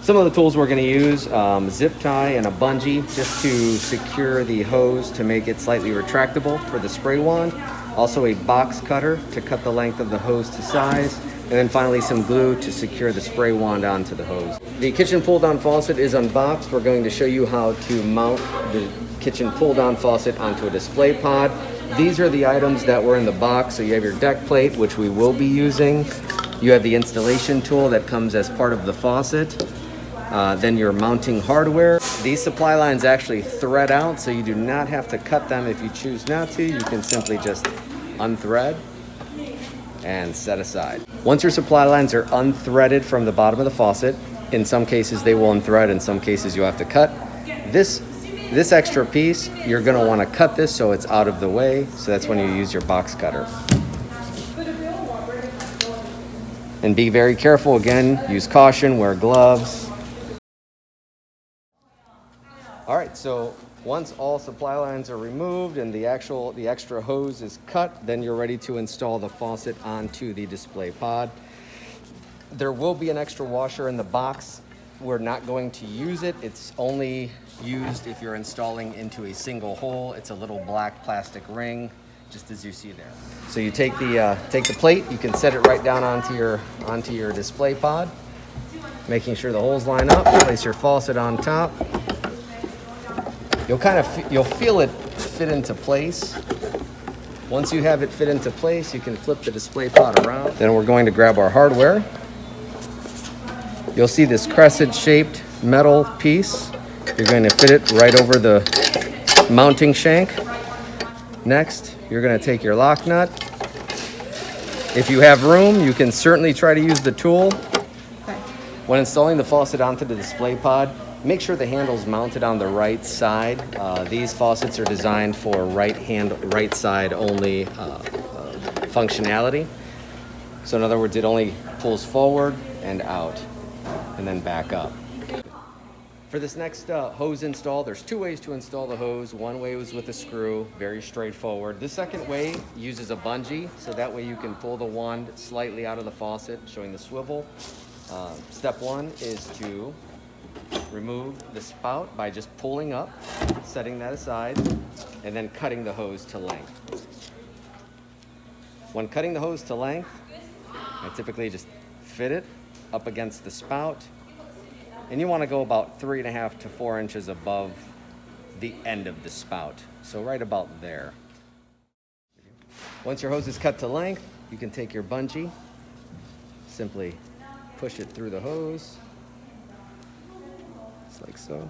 Some of the tools we're going to use, zip tie and a bungee just to secure the hose to make it slightly retractable for the spray wand. Also a box cutter to cut the length of the hose to size. And then finally some glue to secure the spray wand onto the hose. The kitchen pull-down faucet is unboxed. We're going to show you how to mount the kitchen pull-down faucet onto a display pod. These are the items that were in the box. So you have your deck plate, which we will be using. You have the installation tool that comes as part of the faucet. Then your mounting hardware. These supply lines actually thread out, so you do not have to cut them if you choose not to. You can simply just unthread and set aside. Once your supply lines are unthreaded from the bottom of the faucet, in some cases they will unthread, in some cases you have to cut. This extra piece, you're going to want to cut this so it's out of the way, so that's when you use your box cutter. And be very careful, again, use caution, wear gloves. All right, so once all supply lines are removed and the extra hose is cut, then you're ready to install the faucet onto the display pod. There will be an extra washer in the box. We're not going to use it. It's only used if you're installing into a single hole. It's a little black plastic ring, just as you see there. So you take the plate, you can set it right down onto your display pod, making sure the holes line up. Place your faucet on top. You'll feel it fit into place. Once you have it fit into place, you can flip the display pod around. Then we're going to grab our hardware. You'll see this crescent-shaped metal piece. You're going to fit it right over the mounting shank. Next, you're going to take your lock nut. If you have room, you can certainly try to use the tool. Okay. When installing the faucet onto the display pod, make sure the handle's mounted on the right side. These faucets are designed for right side only functionality. So in other words, it only pulls forward and out and then back up. For this next hose install, there's two ways to install the hose. One way was with a screw, very straightforward. The second way uses a bungee, so that way you can pull the wand slightly out of the faucet, showing the swivel. Step one is to remove the spout by just pulling up, setting that aside, and then cutting the hose to length. When cutting the hose to length, I typically just fit it up against the spout, and you want to go about 3.5 to 4 inches above the end of the spout, so right about there. Once your hose is cut to length, you can take your bungee, simply push it through the hose, like so.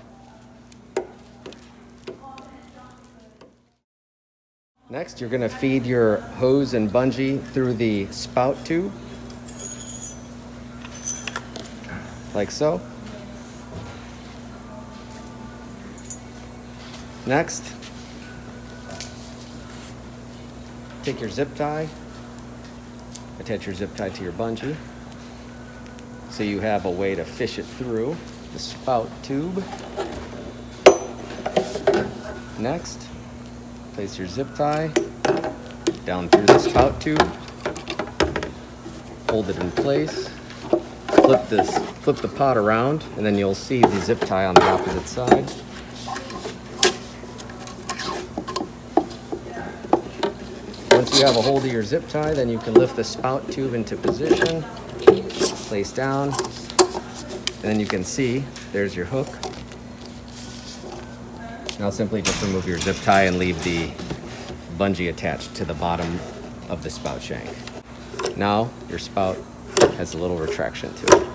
Next, you're going to feed your hose and bungee through the spout tube, like so. Next, take your zip tie, attach your zip tie to your bungee, so you have a way to fish it through the spout tube. Next, place your zip tie down through the spout tube, hold it in place, flip the pot around, and then you'll see the zip tie on the opposite side. Once you have a hold of your zip tie, then you can lift the spout tube into position, place down, and then you can see there's your hook. Now simply just remove your zip tie and leave the bungee attached to the bottom of the spout shank. Now your spout has a little retraction to it.